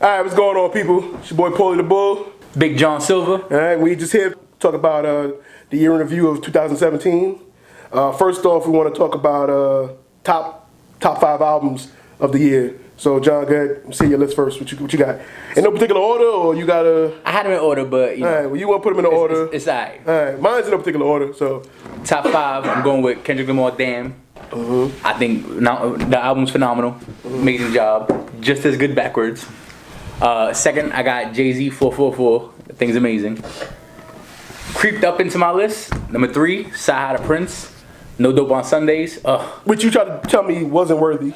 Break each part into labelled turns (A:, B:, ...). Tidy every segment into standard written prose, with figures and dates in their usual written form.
A: All right, what's going on, people? It's your boy Paulie the Bull.
B: Big John Silver.
A: All right, we just here to talk about the year in review of 2017. First off, we want to talk about top 5 albums of the year. So, John, go ahead. See your list first. What you got? In no particular order, or you got a?
B: I had them in order, but you know.
A: All right, well, you want to put them in order.
B: It's all right.
A: All right, mine's in no particular order. So,
B: top 5. I'm going with Kendrick Lamar. Damn. I think the album's phenomenal. Amazing job. Just as good backwards. Second, I got Jay-Z 444. That thing's amazing. Creeped up into my list. Number 3, THoT Prince. No Dope on Sundays.
A: which you tried to tell me wasn't worthy.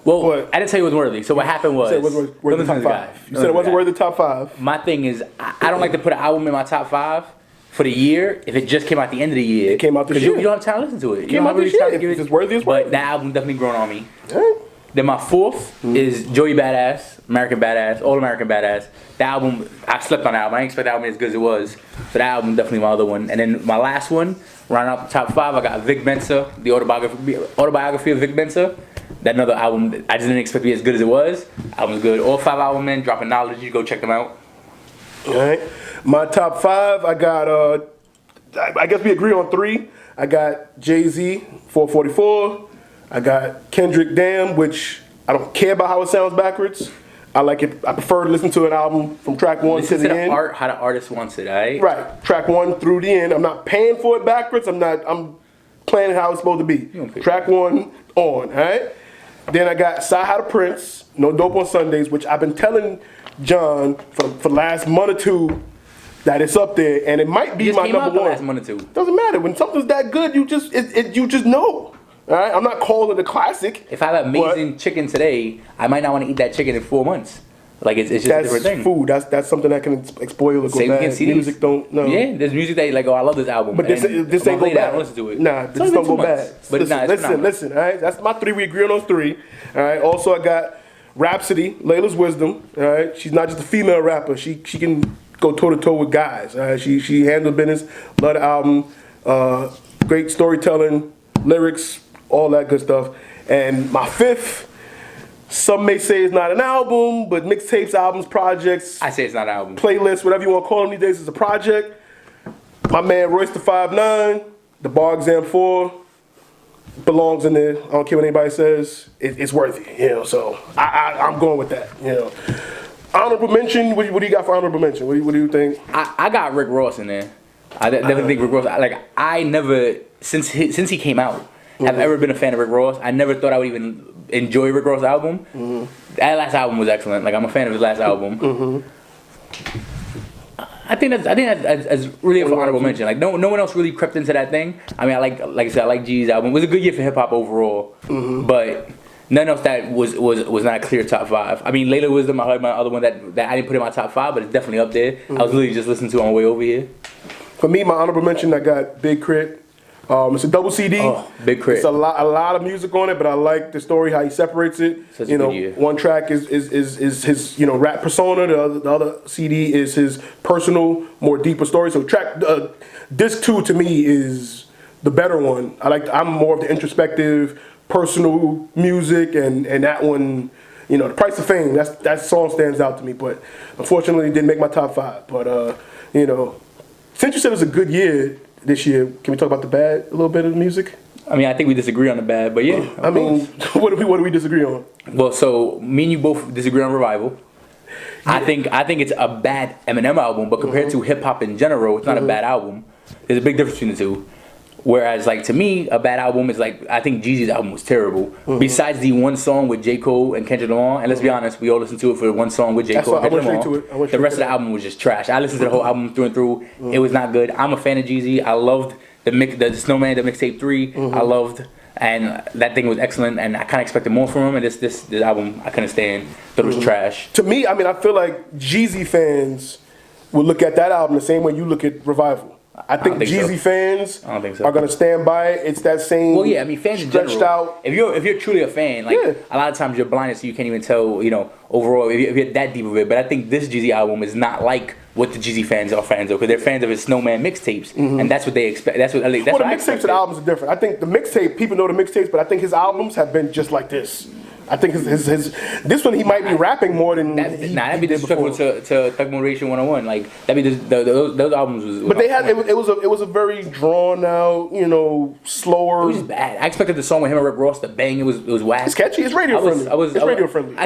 B: Well,
A: What?
B: I didn't tell you it was worthy. So what happened was,
A: You said it wasn't worthy top 5. You said it wasn't worthy top 5.
B: My thing is, I don't like to put an album in my top 5 for the year if it just came out the end of the year.
A: It came out this
B: Because
A: year.
B: you don't have time to listen to it.
A: Came out this year. If it's worthy, it's worthy.
B: But that album definitely grown on me.
A: All right.
B: Then my 4th is Joey Badass, American Badass, All American Badass. That album, I slept on that album. I didn't expect that album as good as it was. So that album definitely my other one. And then my last one, rounding out the top 5, I got Vic Mensa, the autobiography of Vic Mensa. That another album that I just didn't expect to be as good as it was. Album's good. All 5 album men, dropping knowledge. You go check them out.
A: All right. My top 5, I got, I guess we agree on 3. I got Jay-Z, 444. I got Kendrick, Damn, which I don't care about how it sounds backwards. I like it. I prefer to listen to an album from track 1 to the end.
B: How the artist wants it, alright?
A: Right. Track 1 through the end. I'm not paying for it backwards. I'm playing it how it's supposed to be. Track 1 on, alright? Then I got THoT Prince, No Dope on Sundays, which I've been telling John for the last month or 2 that it's up there, and it might be my number 1.
B: Last month or 2.
A: Doesn't matter. When something's that good, you just know. All right? I'm not calling it a classic.
B: If I have amazing chicken today, I might not want to eat that chicken in 4 months. Like it's just a different thing.
A: Food. That's something that can spoil or go
B: Same
A: bad.
B: with CDs.
A: Music don't. No.
B: Yeah, there's music that like, oh, I love this album.
A: But this ain't go bad.
B: I don't listen to it.
A: Nah, this don't go bad.
B: But
A: listen. All right, that's my 3. We agree on those 3. All right. Also, I got Rhapsody, Layla's Wisdom. All right. She's not just a female rapper. She can go toe to toe with guys. All right. She handled business. Love the album. Great storytelling, lyrics, all that good stuff. And my 5th. Some may say it's not an album, but mixtapes, albums, projects.
B: I say it's not an album.
A: Playlists, whatever you want to call them these days, is a project. My man Royce the 5'9", the Bar Exam 4, belongs in there. I don't care what anybody says. It's worthy, you know. So I'm going with that, you know. Honorable mention. What do you got for honorable mention? What do you think?
B: I got Rick Ross in there. I definitely think Rick Ross. Like I never since he came out, have ever been a fan of Rick Ross. I never thought I would even enjoy Rick Ross' album. That last album was excellent. Like I'm a fan of his last album. I think that's really a honorable mention. Like no one else really crept into that thing. I mean, like I said, I like G's album. It was a good year for hip hop overall, but none else that was not a clear top 5. I mean, Layla Wisdom, I heard my other one that I didn't put in my top 5, but it's definitely up there. I was literally just listening to it on the way over here.
A: For me, my honorable mention, I got Big Crit. It's a double CD.
B: Oh, Big Crit.
A: It's a lot of music on it, but I like the story, how he separates it.
B: Such a good year.
A: One track is his rap persona. The other CD is his personal, more deeper story. So disc 2 to me is the better one. I'm more of the introspective, personal music, and that one, The Price of Fame. That song stands out to me, but unfortunately, it didn't make my top 5. But since you said it was a good year this year, can we talk about the bad a little bit of the music?
B: I mean, I think we disagree on the bad, but yeah.
A: I mean, what do we disagree on?
B: Well, so me and you both disagree on Revival. Yeah. I think it's a bad Eminem album, but compared to hip hop in general, it's not a bad album. There's a big difference between the two. Whereas, like, to me, a bad album is like, I think Jeezy's album was terrible. Besides the one song with J. Cole and Kendrick Lamar, and let's be honest, we all listened to it for one song with J. Cole and Kendrick Lamar. The rest of the album was just trash. I listened to the whole album through and through. It was not good. I'm a fan of Jeezy. I loved the Snowman, the mixtape 3. I loved, and that thing was excellent. And I kind of expected more from him. And this album, I couldn't stand. Thought it was trash.
A: To me, I mean, I feel like Jeezy fans will look at that album the same way you look at Revival. I think Jeezy fans are going to stand by it. It's that same.
B: Well, yeah, I mean, fans in general.
A: Out.
B: If you're truly a fan, like a lot of times you're blinded, so you can't even tell. Overall, if you're that deep of it. But I think this Jeezy album is not like what the Jeezy fans are fans of, because they're fans of his Snowman mixtapes, and that's what they expect. That's what the mixtapes
A: and albums are different. I think the mixtape, people know the mixtapes, but I think his albums have been just like this. I think his this one he might be rapping more than
B: That'd be
A: he did
B: disrespectful
A: before.
B: to Thug Motivation 101. Like that'd be those albums was.
A: But they had it was a very drawn out, slower.
B: It was just bad. I expected the song with him and Rick Ross to bang. It was whack.
A: It's catchy. It's radio friendly. It's radio friendly.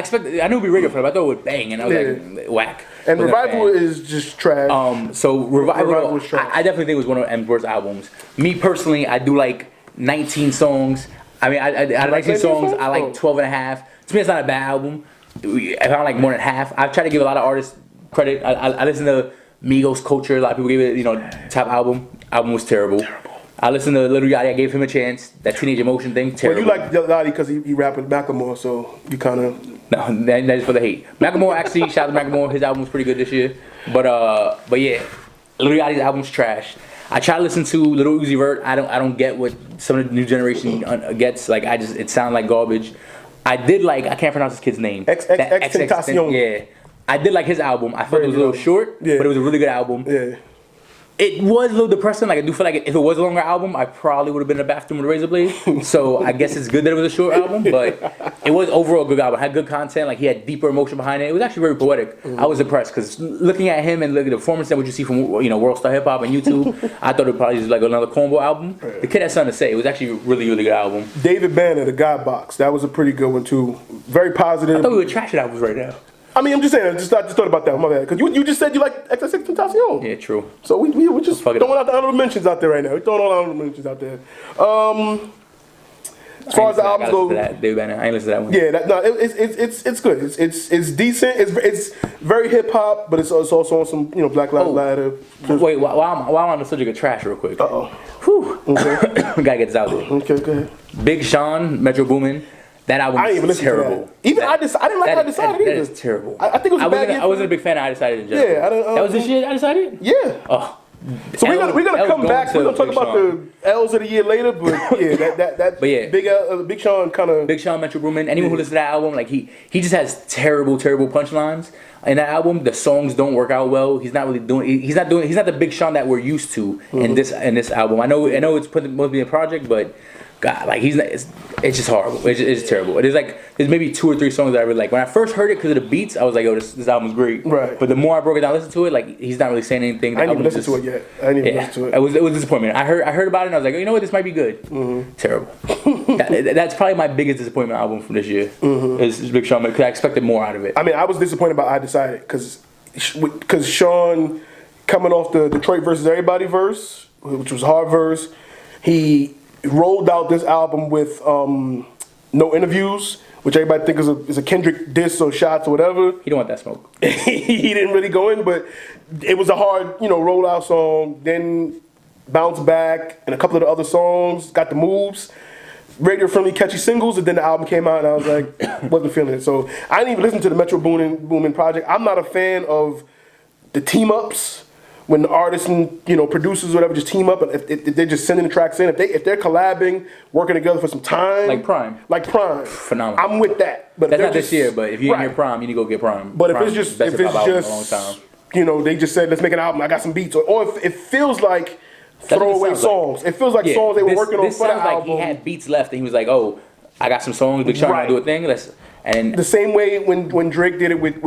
B: I knew it'd be radio friendly. But I thought it would bang, and I was like whack.
A: And Revival is just trash.
B: So Revival
A: was trash.
B: I definitely think it was one of M's worst albums. Me personally, I do like 19 songs. I mean, out of 19 songs, I like 12 and a half. To me, it's not a bad album. If I don't like more than half, I've tried to give a lot of artists credit. I listen to Migos Culture. A lot of people gave it, top album. Album was terrible. I listened to Lil Yachty. I gave him a chance. That Teenage Emotion thing, terrible.
A: Well, you like Yachty because he rapped with Macklemore, so you kind of...
B: No, that's for the hate. Macklemore, actually, shout out to Macklemore. His album was pretty good this year. But yeah, Lil Yachty's album's trash. I try to listen to Lil Uzi Vert. I don't get what some of the new generation gets. Like it sounds like garbage. I can't pronounce this kid's name.
A: Tentacion.
B: Yeah. I did like his album. I felt it was a little short, but it was a really good album.
A: Yeah.
B: It was a little depressing. Like I do feel like if it was a longer album, I probably would have been in the bathroom with a razor blade. So I guess it's good that it was a short album, but it was overall a good album. It had good content. Like he had deeper emotion behind it. It was actually very poetic. I was impressed because looking at him and looking at the performance that what you see from World Star Hip Hop and YouTube, I thought it probably was like another combo album. The kid had something to say. It was actually a really really good album.
A: David Banner, The God Box. That was a pretty good one too. Very positive.
B: I thought we were trashing albums right now.
A: I mean, I'm just saying. I just thought about that. My bad. Because you just said you like XXXTentacion.
B: Yeah, true.
A: So we just throwing out the honorable mentions out there right now. We're throwing all the honorable mentions out there. As far as the albums go,
B: David Banner. I ain't listen to that one.
A: Yeah, it's good. It's decent. It's very hip hop, but it's also on some Black Lives Matter.
B: Wait, while I'm on the subject of trash, real quick. Whew.
A: Okay.
B: We gotta get this out there.
A: Okay, go ahead.
B: Big Sean, Metro Boomin. That album is terrible.
A: Even I didn't like I Decided either.
B: That is terrible.
A: I think it was a bad year.
B: I wasn't a big fan of I Decided in general.
A: Yeah,
B: that was the shit I Decided?
A: Yeah.
B: Oh.
A: So we're gonna come back. We're gonna talk about the L's of the year later, but yeah, that
B: but yeah,
A: Big Sean kind of
B: Big Sean, Metro Boomin. Anyone who listens to that album, like he just has terrible punchlines in that album. The songs don't work out well. He's not the Big Sean that we're used to in this album. I know it's supposed to be a project, but God, like it's just horrible. It's just terrible. It is like there's maybe 2 or 3 songs that I really like. When I first heard it because of the beats, I was like, "Yo, this album's great."
A: Right.
B: But the more I broke it down, listened to it, like he's not really saying anything.
A: I didn't even listen to it yet. I didn't even listen to it.
B: It was disappointment. I heard about it and I was like, "You know what? This might be good." Terrible. That's probably my biggest disappointment album from this year. Is Big Sean because I expected more out of it.
A: I mean, I was disappointed about I Decided because Sean coming off the Detroit versus Everybody verse, which was a hard verse, he rolled out this album with no interviews, which everybody thinks is a Kendrick diss or shots or whatever.
B: He don't want that smoke.
A: He didn't really go in, but it was a hard, rollout song. Then Bounce Back and a couple of the other songs got the moves, radio friendly, catchy singles, and then the album came out and I was like, wasn't feeling it. So I didn't even listen to the Metro Boomin project. I'm not a fan of the team ups. When the artists and producers or whatever just team up, and if they're just sending the tracks in, if they're collabing, working together for some time,
B: like Prime, phenomenal.
A: I'm with that. But
B: that's not this year. But if you're in your prime, you need to go get Prime.
A: But
B: Prime
A: if it's just they just said let's make an album. I got some beats, or if it feels like throwaway songs. It feels like songs they were working on for the album.
B: Like he had beats left, and he was like, "Oh, I got some songs. Big Sean, do a thing. And
A: the same way when Drake did it with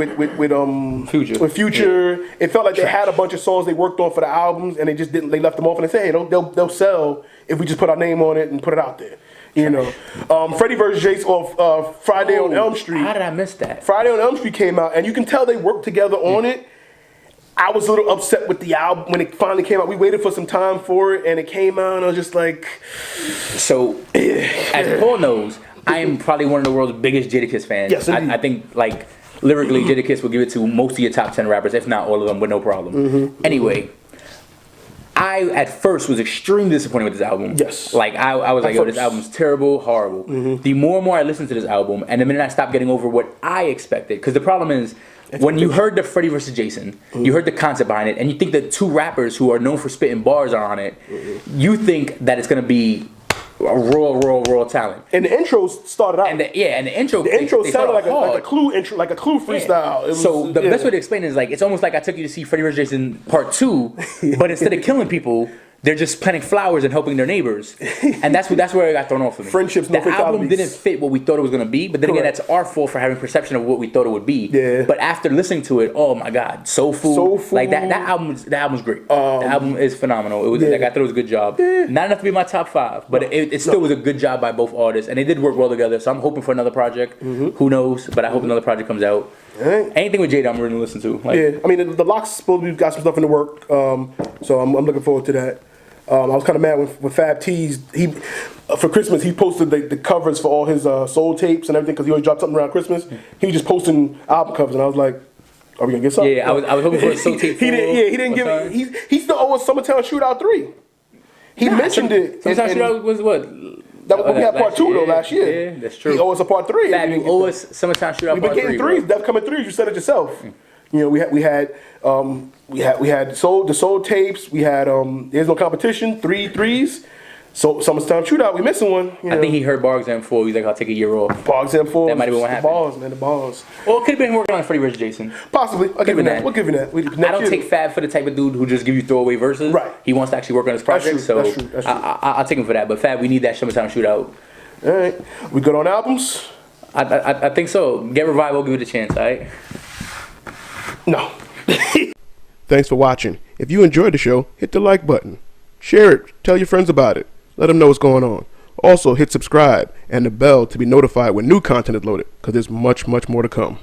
B: Future.
A: With Future, it felt like they had a bunch of songs they worked on for the albums, and they just didn't. They left them off, and they said, "Hey, they'll sell if we just put our name on it and put it out there." Freddie vs. Jace off Friday on Elm Street.
B: How did I miss that?
A: Friday on Elm Street came out, and you can tell they worked together on it. I was a little upset with the album when it finally came out. We waited for some time for it, and it came out, and I was just like...
B: So, as Paul knows, I am probably one of the world's biggest Jadakiss fans.
A: Yes,
B: I think, like, lyrically, Jadakiss will give it to most of your top 10 rappers, if not all of them, with no problem. Anyway, I, at first, was extremely disappointed with this album.
A: Yes.
B: Like, I was like, yo, this album's terrible, horrible. The more and more I listened to this album, and the minute I stopped getting over what I expected, because the problem is, when you heard the Freddie vs. Jason, you heard the concept behind it, and you think that 2 rappers who are known for spitting bars are on it, you think that it's going to be a raw talent.
A: And the intro started out.
B: And the intro.
A: The intro sounded like a Clue intro, like a Clue freestyle.
B: Yeah. The best way to explain it is like it's almost like I took you to see Freddie vs. Jason Part 2, but instead of killing people, they're just planting flowers and helping their neighbors, and that's where it got thrown off for me.
A: Friendships, no
B: the album
A: fatalities.
B: didn't fit what we thought it was gonna be, but then again,
A: Correct.
B: that's our fault for having perception of what we thought it would be.
A: Yeah.
B: But after listening to it, oh my God, Soul Food, like that album's great. The album is phenomenal. It was like I thought it was a good job. Not enough to be my top 5, but it still was a good job by both artists, and they did work well together. So I'm hoping for another project. Who knows? But I hope another project comes out.
A: Right.
B: Anything with Jada, I'm really gonna listen to. Like,
A: Yeah, I mean the Locks supposed to be got some stuff in the work, so I'm looking forward to that. I was kind of mad with Fab T's. He for Christmas he posted the covers for all his soul tapes and everything because he always dropped something around Christmas. He was just posting album covers, and I was like, "Are we gonna get something?"
B: Yeah, I was hoping for a soul tape.
A: He didn't give it. He still owes Summertown Shootout 3. He mentioned it.
B: Summertime Shootout was what?
A: We had part 2 though last year.
B: Yeah, that's true.
A: He owes us a part 3.
B: Fab, you owe us Summertime Shootout.
A: We've been getting threes. Death coming threes. You said it yourself. You know, we had the soul tapes. We had There's No Competition, 3 threes. So Summertime Shootout, we missing one. You know.
B: I think he heard Bargs M4. He's like, I'll take a year off.
A: Bargs M4.
B: That might have been what happened.
A: Balls, man, the balls.
B: Or it could have been working on Freddie Rich Jason.
A: Possibly. I'll give you that. We'll give you that.
B: I don't take Fab for the type of dude who just give you throwaway verses.
A: Right.
B: He wants to actually work on his project.
A: That's true,
B: So
A: that's true.
B: I'll take him for that. But Fab, we need that Summertime Shootout.
A: All right. We good on albums?
B: I think so. Get Revival, give it a chance, all right?
A: No. Thanks for watching. If you enjoyed the show, hit the like button. Share it. Tell your friends about it. Let them know what's going on. Also, hit subscribe and the bell to be notified when new content is loaded, because there's much, much more to come.